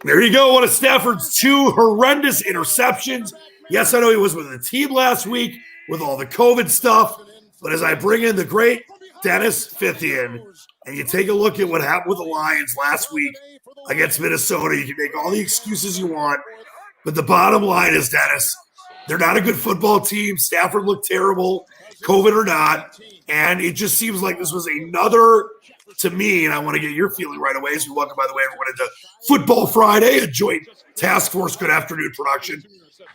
There you go. One of Stafford's 2 horrendous interceptions. Yes, I know he was with the team last week with all the COVID stuff, but as I bring in the great Dennis Fithian, and you take a look at what happened with the Lions last week against Minnesota, you can make all the excuses you want, but the bottom line is, Dennis, they're not a good football team. Stafford looked terrible, COVID or not, and it just seems like this was another, to me, and I want to get your feeling right away, so welcome, by the way, everyone, into Football Friday, a joint task force good afternoon production.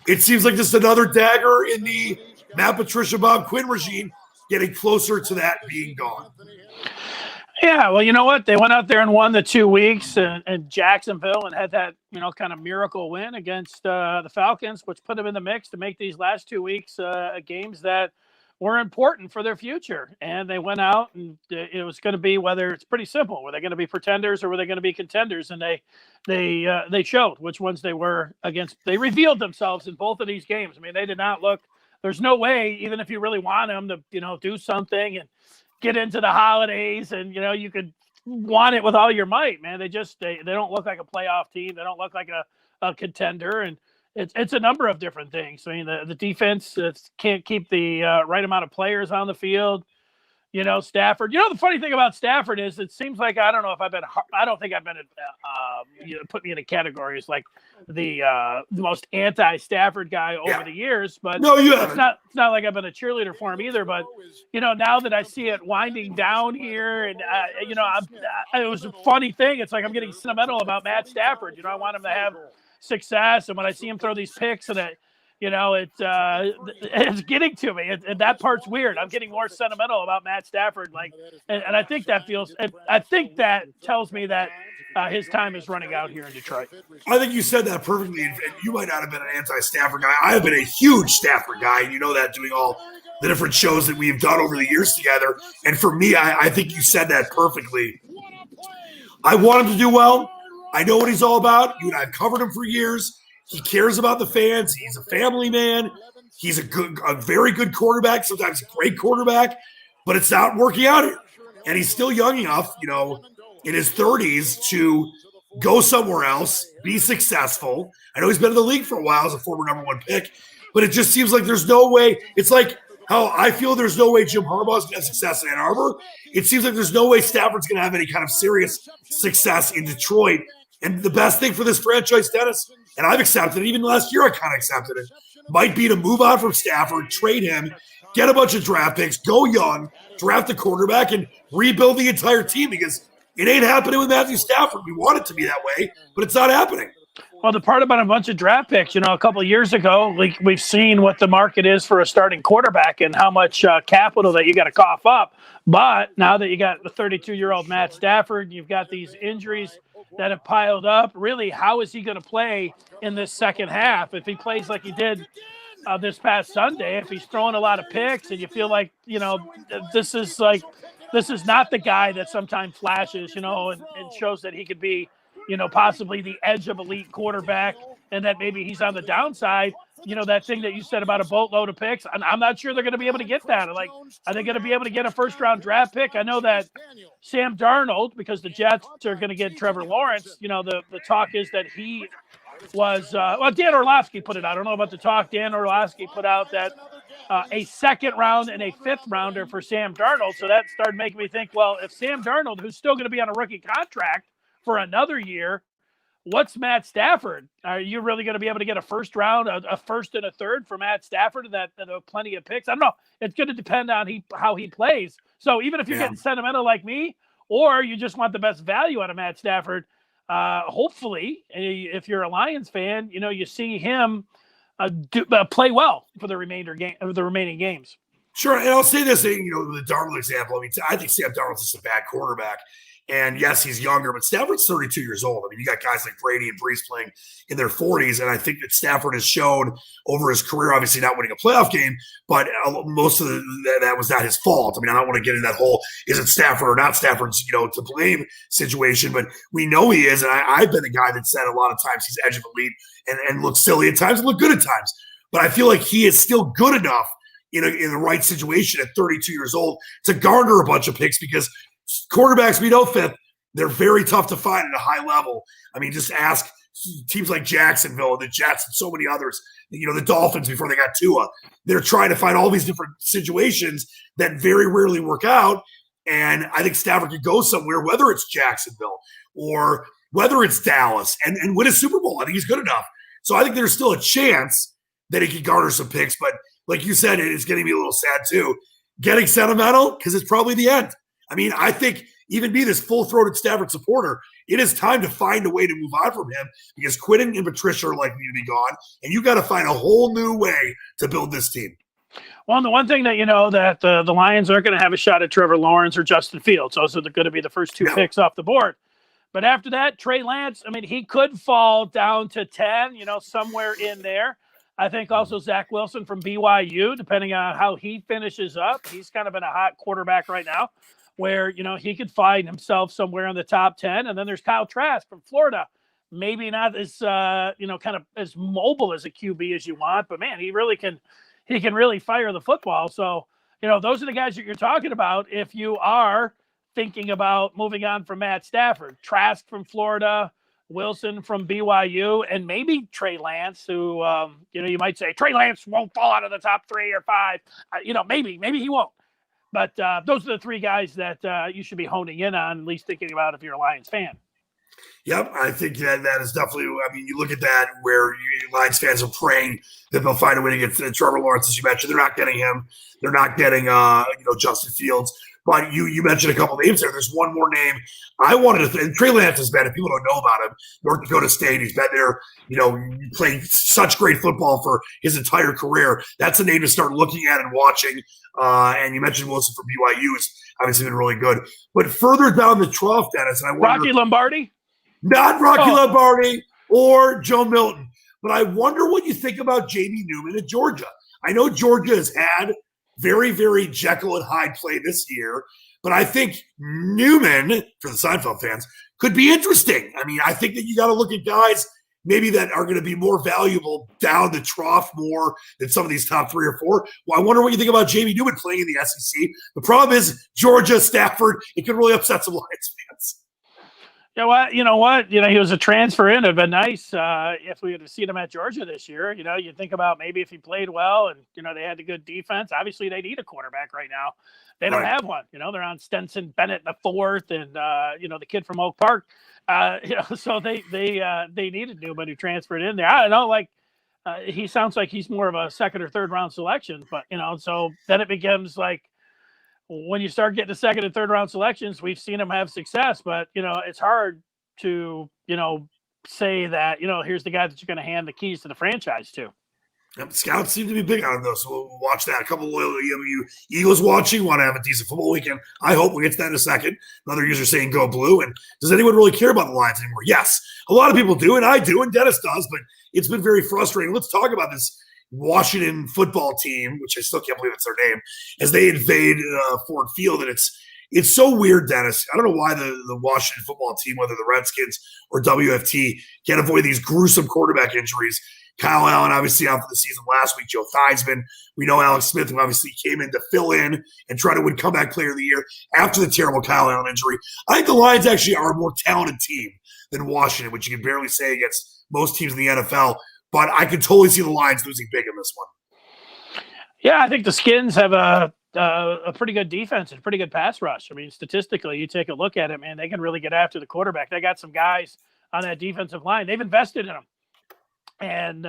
It seems like just another dagger in the Matt Patricia Bob Quinn regime, getting closer to that being gone. Yeah, well, you know what? They went out there and won the 2 weeks in Jacksonville and had that, kind of miracle win against the Falcons, which put them in the mix to make these last 2 weeks games that were important for their future. And they went out, and it was going to be whether it's pretty simple. Were they going to be pretenders or were they going to be contenders? And they showed which ones they were against. They revealed themselves in both of these games. I mean, they did not look – there's no way, even if you really want them to, do something and get into the holidays and, you could want it with all your might, man. They don't look like a playoff team. They don't look like a contender. And it's a number of different things. I mean, the defense can't keep the right amount of players on the field. Stafford. The funny thing about Stafford is it seems like I don't think I've been put me in a category as like the most anti-Stafford guy over the years. But no, you haven't. It's not like I've been a cheerleader for him either. But now that I see it winding down here, and it was a funny thing. It's like I'm getting sentimental about Matt Stafford. I want him to have success, and when I see him throw these picks and it's getting to me, and that part's weird. I'm getting more sentimental about Matt Stafford, and I think that tells me that his time is running out here in Detroit. I think you said that perfectly, and you might not have been an anti-Stafford guy. I have been a huge Stafford guy, and you know that, doing all the different shows that we've done over the years together. And for me, I think you said that perfectly. I want him to do well. I know what he's all about. You and I have covered him for years. He cares about the fans. He's a family man. He's a very good quarterback, sometimes a great quarterback, but it's not working out here. And he's still young enough, in his 30s to go somewhere else, be successful. I know he's been in the league for a while as a former number 1 pick, but it just seems like there's no way. It's like how I feel there's no way Jim Harbaugh's going to have success in Ann Arbor. It seems like there's no way Stafford's going to have any kind of serious success in Detroit. And the best thing for this franchise, Dennis, and I've accepted it, even last year I kind of accepted it, might be to move on from Stafford, trade him, get a bunch of draft picks, go young, draft a quarterback, and rebuild the entire team, because it ain't happening with Matthew Stafford. We want it to be that way, but it's not happening. Well, the part about a bunch of draft picks, a couple of years ago, we've seen what the market is for a starting quarterback and how much capital that you got to cough up. But now that you got the 32-year-old Matt Stafford, you've got these injuries that have piled up. Really, how is he going to play in this second half? If he plays like he did this past Sunday, if he's throwing a lot of picks and you feel like, this is not the guy that sometimes flashes, and shows that he could be, possibly the edge of elite quarterback, and that maybe he's on the downside. That thing that you said about a boatload of picks, I'm not sure they're going to be able to get that. Like, are they going to be able to get a first-round draft pick? I know that Sam Darnold, because the Jets are going to get Trevor Lawrence, the talk is that he was Dan Orlovsky put it out. I don't know about the talk. Dan Orlovsky put out that a second round and a fifth rounder for Sam Darnold. So that started making me think, well, if Sam Darnold, who's still going to be on a rookie contract for another year, what's Matt Stafford? Are you really going to be able to get a first round, a first and a third for Matt Stafford, and that plenty of picks? I don't know. It's going to depend on how he plays. So even if you're getting sentimental like me, or you just want the best value out of Matt Stafford, hopefully, if you're a Lions fan, you see him play well for the remaining games. Sure, and I'll say this, the Darnold example. I mean, I think Sam Darnold's just a bad quarterback. And yes, he's younger, but Stafford's 32 years old. I mean, you got guys like Brady and Brees playing in their 40s, and I think that Stafford has shown over his career, obviously not winning a playoff game, but most of that was not his fault. I mean, I don't want to get into that whole is it Stafford or not Stafford's to blame situation, but we know he is, and I've been the guy that said a lot of times he's edge of elite and looks silly at times and look good at times. But I feel like he is still good enough in the right situation at 32 years old to garner a bunch of picks, because quarterbacks, we know, Fifth, They're very tough to find at a high level. I mean, just ask teams like Jacksonville, the Jets, and so many others. The Dolphins before they got Tua. They're trying to find all these different situations that very rarely work out. And I think Stafford could go somewhere, whether it's Jacksonville or whether it's Dallas, and win a Super Bowl. I think he's good enough. So I think there's still a chance that he could garner some picks. But like you said, it's getting me a little sad too. Getting sentimental because it's probably the end. I mean, I think even be this full-throated Stafford supporter, it is time to find a way to move on from him because Quinn and Patricia are likely to be gone, and you got to find a whole new way to build this team. Well, the one thing that that the Lions aren't going to have a shot at Trevor Lawrence or Justin Fields. Those are going to be the first two picks off the board. But after that, Trey Lance, I mean, he could fall down to 10, somewhere in there. I think also Zach Wilson from BYU, depending on how he finishes up. He's kind of in a hot quarterback right now where, he could find himself somewhere in the top 10. And then there's Kyle Trask from Florida. Maybe not as, kind of as mobile as a QB as you want, but man, he can really fire the football. So, those are the guys that you're talking about. If you are thinking about moving on from Matt Stafford, Trask from Florida, Wilson from BYU, and maybe Trey Lance, who, you might say Trey Lance won't fall out of the top 3 or 5. Maybe he won't. But those are the 3 guys that you should be honing in on, at least thinking about if you're a Lions fan. Yep, I think that is definitely. I mean, you look at that where Lions fans are praying that they'll find a way to get Trevor Lawrence, as you mentioned. They're not getting him. They're not getting Justin Fields. But you mentioned a couple names there. There's one more name I wanted to. Trey Lance has been. If people don't know about him, North Dakota State. He's been there. Playing such great football for his entire career. That's a name to start looking at and watching. And you mentioned Wilson from BYU has obviously been really good. But further down the trough, Dennis, and I wonder, Rocky Lombardi. Not Rocky Lombardi or Joe Milton. But I wonder what you think about Jamie Newman at Georgia. I know Georgia has had very, very Jekyll and Hyde play this year, but I think Newman, for the Seinfeld fans, could be interesting. I mean, I think that you got to look at guys maybe that are going to be more valuable down the trough more than some of these top 3 or 4. Well, I wonder what you think about Jamie Newman playing in the SEC. The problem is Georgia, Stafford, it could really upset some Lions fans. You know what? He was a transfer in. It'd been nice if we had seen him at Georgia this year. You think about maybe if he played well and, they had a good defense. Obviously, they need a quarterback right now. They don't have one. They're on Stenson Bennett in the 4th and, the kid from Oak Park. So they needed Newman who transferred in there. I don't know, he sounds like he's more of a 2nd or 3rd round selection. But, so then it becomes like, when you start getting to 2nd and 3rd round selections, we've seen them have success, but it's hard to, say that, here's the guy that you're going to hand the keys to the franchise to. Yep, scouts seem to be big on those, so we'll watch that. A couple of loyal EMU Eagles watching, want to have a decent football weekend. I hope we'll get to that in a second. Another user saying go blue. And does anyone really care about the Lions anymore? Yes, a lot of people do, and I do, and Dennis does, but it's been very frustrating. Let's talk about this Washington football team, which I still can't believe it's their name, as they invade Ford Field. And it's so weird, Dennis. I don't know why the Washington football team, whether the Redskins or WFT, can't avoid these gruesome quarterback injuries. Kyle Allen obviously out for the season last week. Joe Theismann. We know Alex Smith, who obviously came in to fill in and try to win comeback player of the year after the terrible Kyle Allen injury. I think the Lions actually are a more talented team than Washington, which you can barely say against most teams in the NFL. But I could totally see the Lions losing big in this one. Yeah, I think the Skins have a pretty good defense and pretty good pass rush. I mean, statistically, you take a look at it, man, they can really get after the quarterback. They got some guys on that defensive line. They've invested in them. And,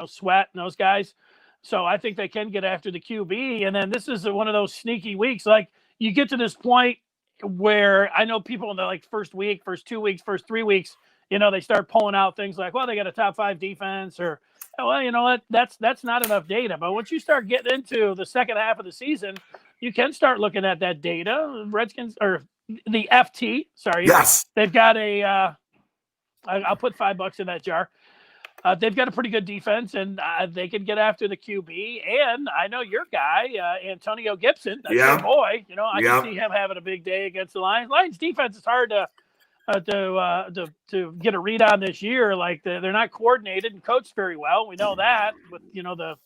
Sweat and those guys. So I think they can get after the QB. And then this is one of those sneaky weeks. Like, you get to this point where I know people in the first week, first 2 weeks, first 3 weeks, they start pulling out things like, well, they got a top 5 defense, or, well, you know what, that's not enough data. But once you start getting into the second half of the season, you can start looking at that data. Redskins, or the FT, sorry. Yes. They've got I'll put $5 in that jar. They've got a pretty good defense, and they can get after the QB. And I know your guy, Antonio Gibson, that's your boy. I can see him having a big day against the Lions. Lions defense is hard to get a read on this year. Like, they're not coordinated and coached very well. We know that with the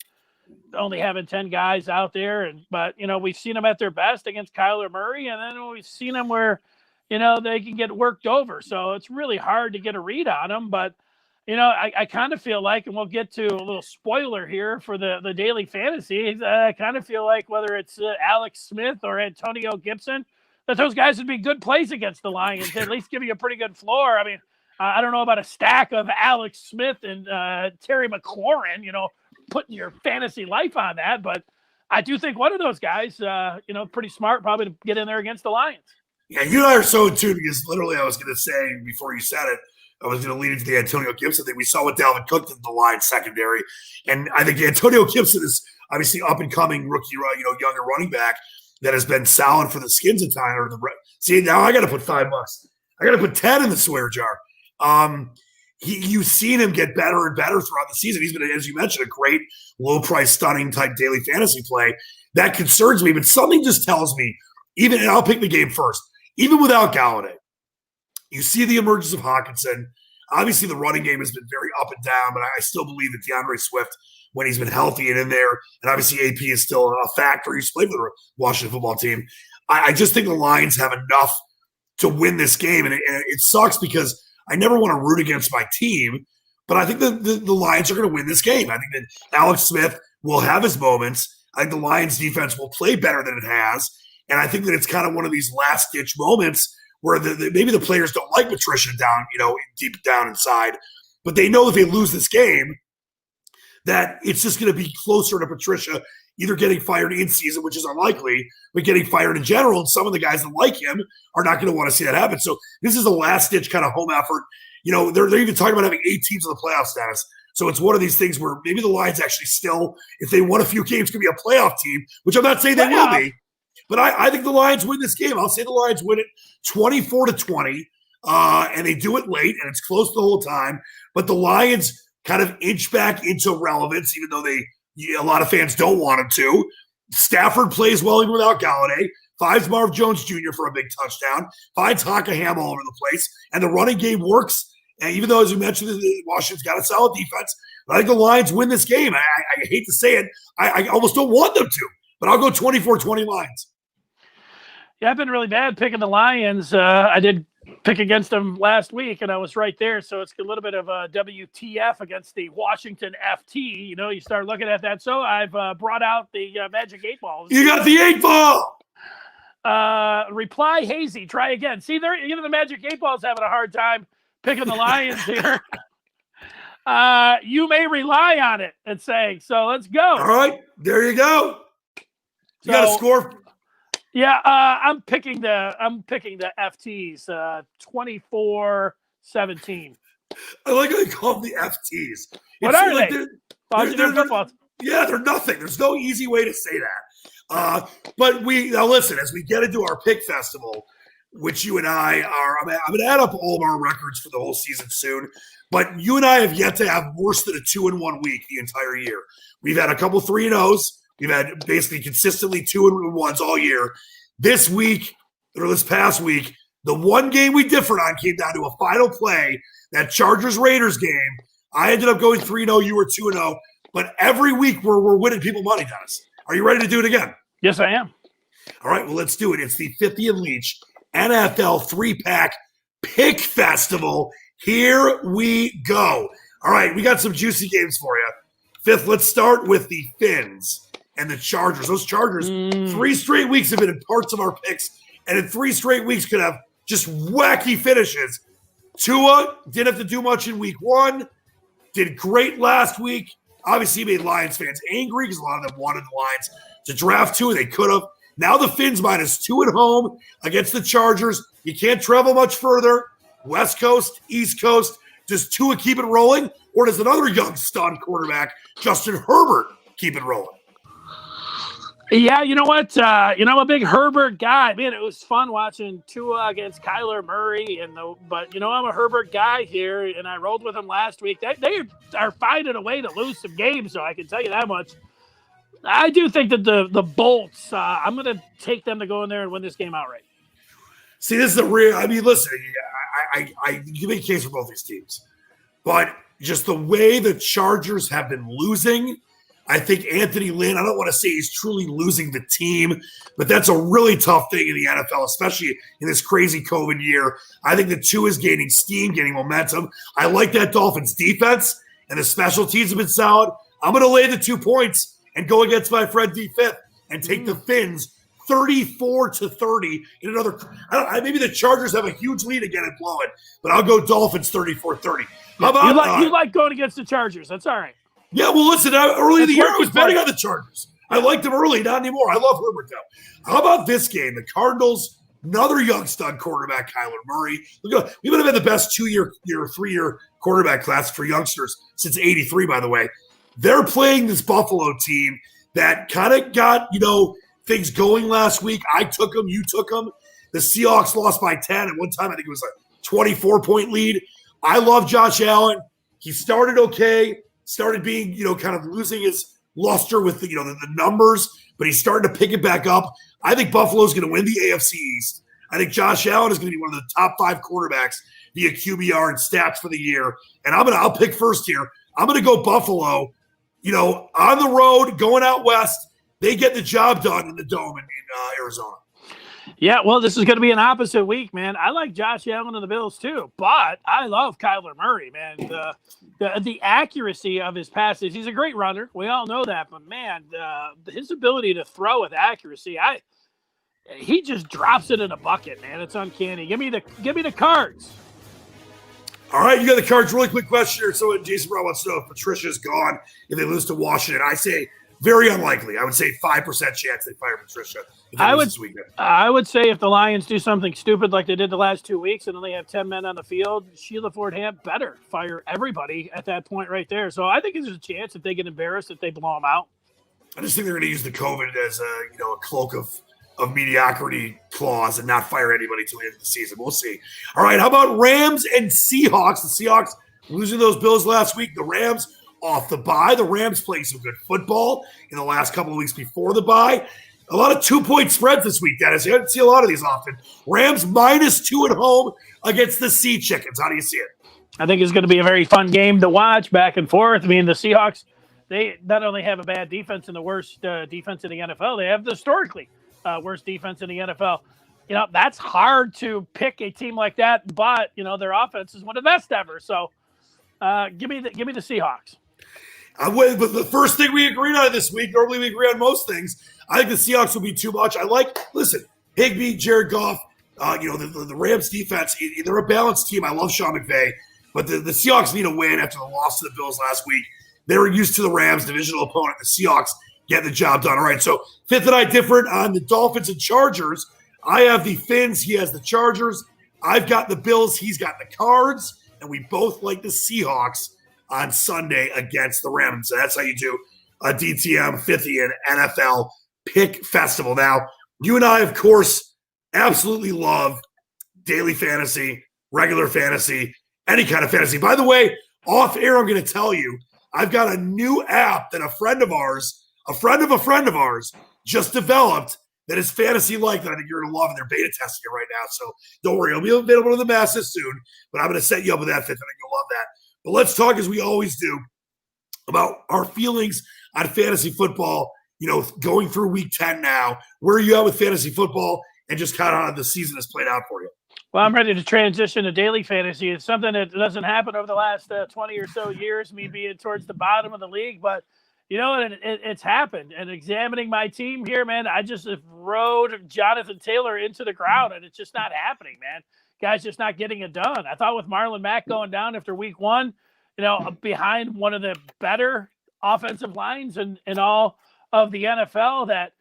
only having 10 guys out there, but we've seen them at their best against Kyler Murray, and then we've seen them where they can get worked over. So it's really hard to get a read on them. But, I kind of feel like, and we'll get to a little spoiler here for the daily fantasy. I kind of feel like whether it's Alex Smith or Antonio Gibson, that those guys would be good plays against the Lions, at least give you a pretty good floor. I mean, I don't know about a stack of Alex Smith and Terry McLaurin, putting your fantasy life on that. But I do think one of those guys, pretty smart probably to get in there against the Lions. Yeah, you and I are so in tune because literally I was going to say before you said it, I was going to lead into the Antonio Gibson thing. We saw what Dalvin Cook did in the Lions secondary. And I think Antonio Gibson is obviously up-and-coming rookie, younger running back that has been solid for the Skins at time. See, now I got to put $5. I got to put 10 in the swear jar. You've seen him get better and better throughout the season. He's been, as you mentioned, a great low-price, stunning type daily fantasy play. That concerns me, but something just tells me, and I'll pick the game first, even without Galladay, you see the emergence of Hawkinson. Obviously, the running game has been very up and down, but I still believe that DeAndre Swift, when he's been healthy and in there, and obviously AP is still a factor. He's played for the Washington football team. I just think the Lions have enough to win this game, and it sucks because I never want to root against my team, but I think the Lions are going to win this game. I think that Alex Smith will have his moments. I think the Lions defense will play better than it has, and I think that it's kind of one of these last-ditch moments where maybe the players don't like Patricia down, deep down inside, but they know if they lose this game, that it's just going to be closer to Patricia either getting fired in season, which is unlikely, but getting fired in general. And some of the guys that like him are not going to want to see that happen. So this is a last-ditch kind of home effort. They're even talking about having 8 teams in the playoff status. So it's one of these things where maybe the Lions actually still, if they won a few games, could be a playoff team, which I'm not saying they will be. But I think the Lions win this game. I'll say the Lions win it 24-20, and they do it late, and it's close the whole time. But the Lions kind of inch back into relevance, even though a lot of fans don't want them to. Stafford plays well even without Galladay. Finds Marv Jones Jr. for a big touchdown. Finds Hockenham all over the place. And the running game works. And even though, as you mentioned, Washington's got a solid defense, but I think the Lions win this game. I hate to say it. I almost don't want them to. But I'll go 24-20 Lions. Yeah, I've been really bad picking the Lions. I did pick against them last week, and I was right there. So it's a little bit of a WTF against the Washington FT. You start looking at that. So I've brought out the Magic 8 Balls. You got the 8-ball! Reply hazy. Try again. See, even the Magic 8 Ball's having a hard time picking the Lions here. You may rely on it and saying, so let's go. All right, there you go. You got a score? Yeah, I'm picking the FTs, 24-17. I like how they call them the FTs. What are they? They're nothing. There's no easy way to say that. But now listen, as we get into our pick festival, which you and I are, I'm going to add up all of our records for the whole season soon. But you and I have yet to have worse than a 2-1 week the entire year. We've had a couple 3-0s. We've had basically consistently 2-1s all year. This week, or this past week, the one game we differed on came down to a final play, that Chargers-Raiders game. I ended up going 3-0. You were 2-0. But every week we're winning people money, Dennis. Are you ready to do it again? Yes, I am. All right, well, let's do it. It's the Fithian Leach NFL 3-pack pick festival. Here we go. All right, we got some juicy games for you. Fifth, let's start with the Fins and the Chargers. Those Chargers, 3 straight weeks have been in parts of our picks, and in 3 straight weeks could have just wacky finishes. Tua didn't have to do much in week 1, did great last week. Obviously, made Lions fans angry because a lot of them wanted the Lions to draft Tua. They could have. Now the Fins -2 at home against the Chargers. You can't travel much further. West Coast, East Coast. Does Tua keep it rolling, or does another young stud quarterback, Justin Herbert, keep it rolling? Yeah, you know what? I'm a big Herbert guy. Man, it was fun watching Tua against Kyler Murray, but I'm a Herbert guy here, and I rolled with him last week. They are finding a way to lose some games, so I can tell you that much. I do think that the Bolts, I'm going to take them to go in there and win this game outright. See, this is a real. I mean, listen, you make a case for both these teams, but just the way the Chargers have been losing, I think Anthony Lynn, I don't want to say he's truly losing the team, but that's a really tough thing in the NFL, especially in this crazy COVID year. I think the two is gaining steam, gaining momentum. I like that Dolphins defense, and the special teams have been solid. I'm going to lay the 2 points and go against my friend D5th and take the Fins 34-30 in another. Maybe the Chargers have a huge lead again and blow it, but I'll go Dolphins 34-30. How about you like going against the Chargers? That's all right. Yeah, well, listen, early in the year, I was betting on the Chargers. I liked them early, not anymore. I love Herbert, though. How about this game? The Cardinals, another young stud quarterback, Kyler Murray. Look, we would have had the best 3-year quarterback class for youngsters since '83, by the way. They're playing this Buffalo team that kind of got, things going last week. I took them. You took them. The Seahawks lost by 10. At one time, I think it was a 24-point lead. I love Josh Allen. He started okay. Started being, kind of losing his luster with the numbers, but he's starting to pick it back up. I think Buffalo's going to win the AFC East. I think Josh Allen is going to be one of the top 5 quarterbacks via QBR and stats for the year. And I'll pick first here. I'm going to go Buffalo. On the road, going out west, they get the job done in the Dome in Arizona. Yeah, well, this is going to be an opposite week, man. I like Josh Allen and the Bills too, but I love Kyler Murray, man. The accuracy of his passes, he's a great runner. We all know that, but man, his ability to throw with accuracy, he just drops it in a bucket, man. It's uncanny. Give me the Cards. All right, you got the Cards. Really quick question here. So Jason Brown wants to know if Patricia's gone if they lose to Washington. I say very unlikely. I would say 5% chance they fire Patricia. I would say if the Lions do something stupid like they did the last 2 weeks and only have 10 men on the field, Sheila Ford-Hamp better fire everybody at that point right there. So I think there's a chance if they get embarrassed if they blow them out. I just think they're going to use the COVID as a cloak of mediocrity clause and not fire anybody till the end of the season. We'll see. All right, how about Rams and Seahawks? The Seahawks losing those Bills last week. The Rams off the bye. The Rams playing some good football in the last couple of weeks before the bye. A lot of 2-point spreads this week, Dennis. You don't see a lot of these often. Rams -2 at home against the Sea Chickens. How do you see it? I think it's going to be a very fun game to watch back and forth. I mean, the Seahawks, they not only have a bad defense and the worst defense in the NFL, they have the historically worst defense in the NFL. That's hard to pick a team like that, but, their offense is one of the best ever. So give me the Seahawks. But the first thing we agreed on this week, normally we agree on most things, I think the Seahawks will be too much. Listen, Higbee, Jared Goff, the Rams defense, they're a balanced team. I love Sean McVay, but the Seahawks need a win after the loss to the Bills last week. They were used to the Rams, divisional opponent. The Seahawks get the job done. All right, so Fifth and I different on the Dolphins and Chargers. I have the Fins. He has the Chargers. I've got the Bills. He's got the Cards. And we both like the Seahawks on Sunday against the Rams. So that's how you do a DTM Fithian NFL Pick Festival. Now, you and I, of course, absolutely love daily fantasy, regular fantasy, any kind of fantasy. By the way, off air, I'm going to tell you, I've got a new app that a friend of ours, a friend of a friend of ours, just developed that is fantasy-like that I think you're going to love, and they're beta testing it right now. So don't worry, it'll be available to the masses soon, but I'm going to set you up with that, Fifth. I think you'll love that. But let's talk, as we always do, about our feelings on fantasy football, going through week 10 now. Where are you at with fantasy football, and just kind of how the season has played out for you? Well, I'm ready to transition to daily fantasy. It's something that doesn't happen over the last 20 or so years, me being towards the bottom of the league, but it's happened. And examining my team here, man, I just rode Jonathan Taylor into the ground, and it's just not happening, man. Guy's just not getting it done. I thought with Marlon Mack going down after week 1, behind one of the better offensive lines in all of the NFL, that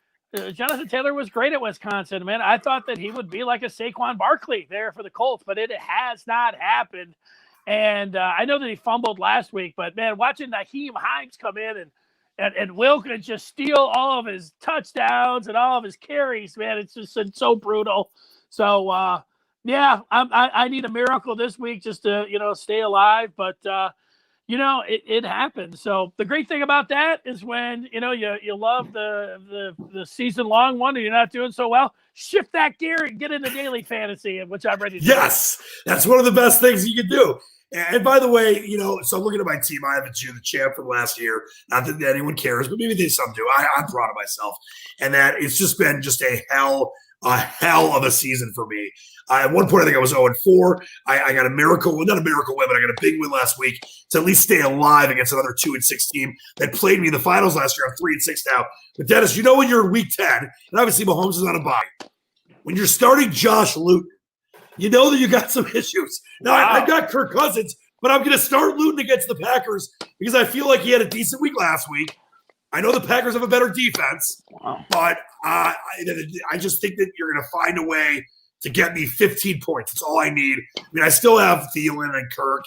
Jonathan Taylor was great at Wisconsin, man. I thought that he would be like a Saquon Barkley there for the Colts, but it has not happened. And I know that he fumbled last week, but, man, watching Naheem Hines come in and Wilkins just steal all of his touchdowns and all of his carries, man, it's just so brutal. So, I need a miracle this week just to, stay alive. But, it happens. So the great thing about that is when, you love the season long one and you're not doing so well, shift that gear and get into daily fantasy, which I'm ready to do. Yes, that's one of the best things you can do. And by the way, so I'm looking at my team. I have the champ from last year. Not that anyone cares, but maybe some do. I'm proud of myself. And that it's just been just a hell of a season for me. At one point, I think I was 0-4. I got a miracle, well, not a miracle win, but I got a big win last week to at least stay alive against another 2-6 team that played me in the finals last year. I'm 3-6 now. But Dennis, when you're in week 10, and obviously Mahomes is on a bye, when you're starting Josh Luton, you know that you got some issues. Now, I've got Kirk Cousins, but I'm going to start Luton against the Packers because I feel like he had a decent week last week. I know the Packers have a better defense, but I just think that you're going to find a way to get me 15 points. That's all I need. I mean, I still have Thielen and Kirk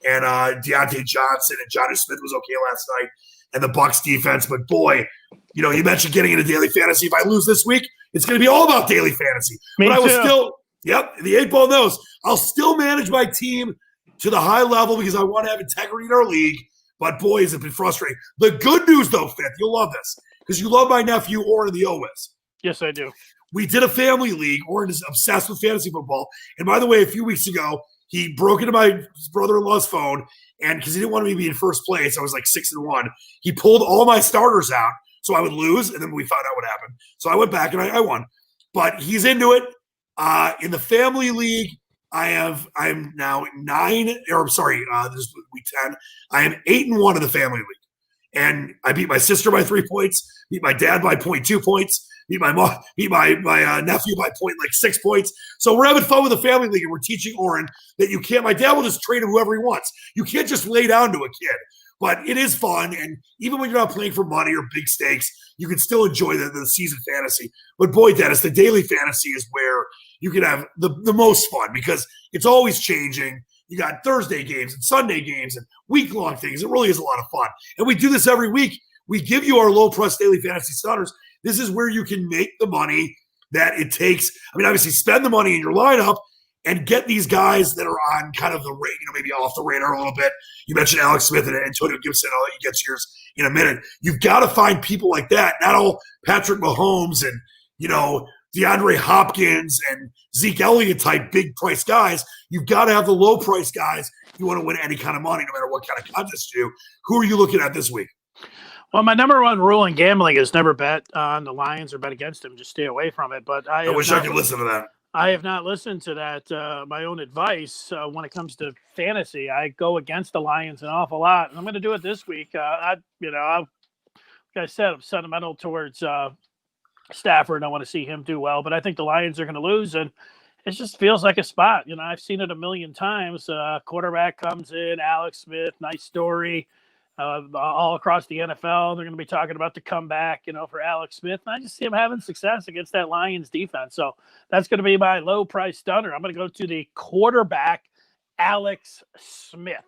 and Deontay Johnson, and Jonnu Smith was okay last night, and the Bucs defense. But boy, you mentioned getting into daily fantasy. If I lose this week, it's going to be all about daily fantasy. Me but I will too. still, the 8-ball knows. I'll still manage my team to the high level because I want to have integrity in our league. But boy, has it been frustrating. The good news, though, Fifth, you'll love this because you love my nephew, Oren, the O-Wiz. Yes, I do. We did a family league. Oren is obsessed with fantasy football. And by the way, a few weeks ago, he broke into my brother-in-law's phone, and because he didn't want me to be in first place, I was like 6-1. He pulled all my starters out so I would lose, and then we found out what happened. So I went back and I won. But he's into it. In the family league, I'm now 9, or I'm sorry, this is week 10. I am 8-1 in the family league. And I beat my sister by 3 points, beat my dad by 0.2 points, beat my mom, beat my nephew by 0.6 points. So we're having fun with the family league, and we're teaching Oren that you can't. My dad will just trade him whoever he wants. You can't just lay down to a kid. But it is fun, and even when you're not playing for money or big stakes, you can still enjoy the season fantasy. But boy, Dennis, the daily fantasy is where you can have the most fun because it's always changing. You got Thursday games and Sunday games and week-long things. It really is a lot of fun. And we do this every week. We give you our low-price daily fantasy starters. This is where you can make the money that it takes. I mean, obviously, spend the money in your lineup and get these guys that are on kind of the maybe off the radar a little bit. You mentioned Alex Smith and Antonio Gibson. I'll let you get yours in a minute. You've got to find people like that, not all Patrick Mahomes and, DeAndre Hopkins and Zeke Elliott type big price guys. You've got to have the low price guys if you want to win any kind of money, no matter what kind of contest you do. Who are you looking at this week? Well, my number one rule in gambling is never bet on the Lions or bet against them. Just stay away from it. But I wish I could listen to that. I have not listened to that. My own advice when it comes to fantasy, I go against the Lions an awful lot, and I'm going to do it this week. Like I said, I'm sentimental towards Stafford. I want to see him do well, but I think the Lions are going to lose, and it just feels like a spot. I've seen it a million times. Quarterback comes in, Alex Smith, nice story. All across the NFL, they're going to be talking about the comeback, for Alex Smith. And I just see him having success against that Lions defense. So that's going to be my low price stunner. I'm going to go to the quarterback, Alex Smith.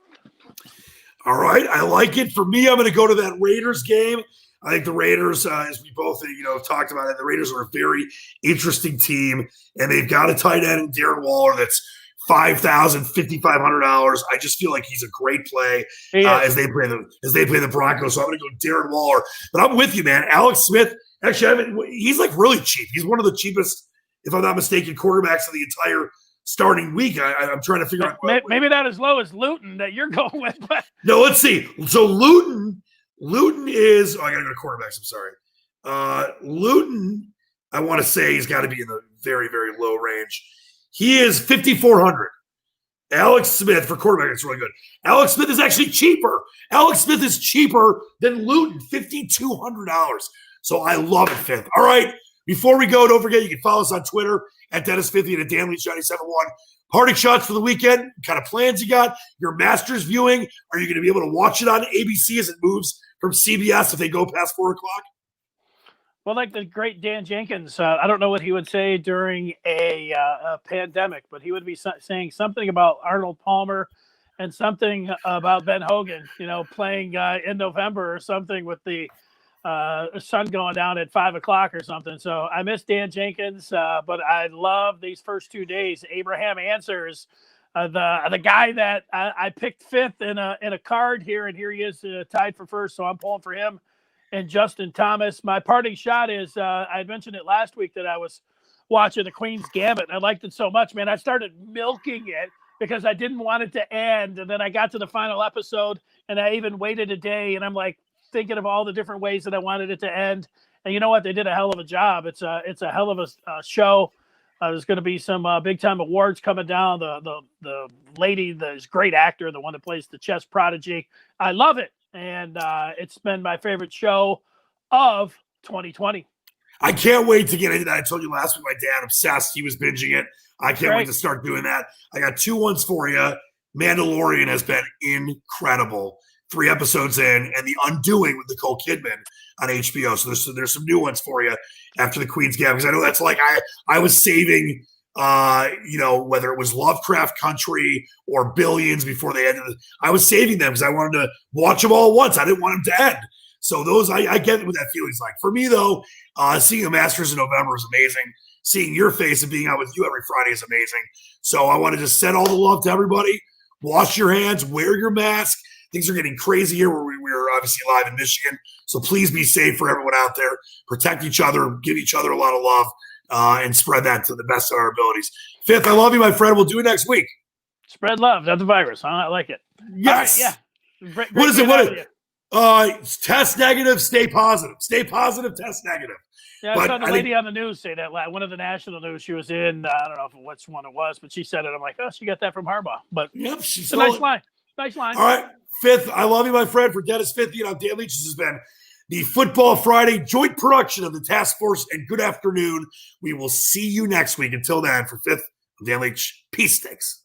All right. I like it. For me, I'm going to go to that Raiders game. I think the Raiders, as we both have talked about it, the Raiders are a very interesting team, and they've got a tight end in Darren Waller that's $5,000, $5,500. I just feel like he's a great play as they play the Broncos. So I'm going to go Darren Waller. But I'm with you, man. Alex Smith, actually, he's like really cheap. He's one of the cheapest, if I'm not mistaken, quarterbacks of the entire starting week. I'm trying to figure out. Maybe not as low as Luton that you're going with. But. No, let's see. So Luton is – I got to go to quarterbacks. I'm sorry. Luton, I want to say he's got to be in the very, very low range. He is 5,400. Alex Smith for quarterback, it's really good. Alex Smith is actually cheaper. Alex Smith is cheaper than Luton, $5,200. So I love it, Fifth. All right, before we go, don't forget you can follow us on Twitter at Dennis Fithian and Dan Leach 971. Parting shots for the weekend. What kind of plans you got? Your Masters viewing. Are you going to be able to watch it on ABC as it moves from CBS if they go past 4 o'clock? Well, like the great Dan Jenkins, I don't know what he would say during a pandemic, but he would be saying something about Arnold Palmer and something about Ben Hogan, playing in November or something with the sun going down at 5 o'clock or something. So I miss Dan Jenkins, but I love these first 2 days. Abraham Answers, the guy that I picked fifth in a card here, and here he is tied for first. So I'm pulling for him. And Justin Thomas. My parting shot is, I mentioned it last week that I was watching the Queen's Gambit. And I liked it so much, man. I started milking it because I didn't want it to end. And then I got to the final episode, and I even waited a day, and I'm like thinking of all the different ways that I wanted it to end. And you know what? They did a hell of a job. It's a hell of a show. There's going to be some big time awards coming down. The lady, this great actor, the one that plays the chess prodigy. I love it, and it's been my favorite show of 2020. I can't wait to get into that. I told you last week, my dad obsessed. He was binging it. I can't wait to start doing that. I got 2 ones for you. Mandalorian has been incredible. 3 episodes in, and The Undoing with Nicole Kidman on HBO. So there's some new ones for you after the Queen's Gambit, because I know that's like I was saving, whether it was Lovecraft Country or Billions before they ended. I was saving them because I wanted to watch them all at once. I didn't want them to end. So those, I get what that feeling's like. For me, though, seeing the Masters in November is amazing. Seeing your face and being out with you every Friday is amazing. So I want to just send all the love to everybody. Wash your hands, wear your mask. Things are getting crazy here where we're obviously live in Michigan. So please be safe for everyone out there. Protect each other, give each other a lot of love, and spread that to the best of our abilities. Fifth, I love you, my friend. We'll do it next week. Spread love, not the virus. Huh? I like it. Yes. Right, yeah. Great what is it? Test negative, stay positive. Stay positive, test negative. Yeah, I saw the lady on the news say that. One of the national news she was in, I don't know which one it was, but she said it. I'm like, oh, she got that from Harbaugh. But yep, it's a nice line. Nice line. All right. Fifth, I love you, my friend. For Dennis Fithian, I'm Dan Leach. This has been the Football Friday joint production of the Task Force, and good afternoon. We will see you next week. Until then, for Fifth, I'm Dan Leach. Peace, sticks.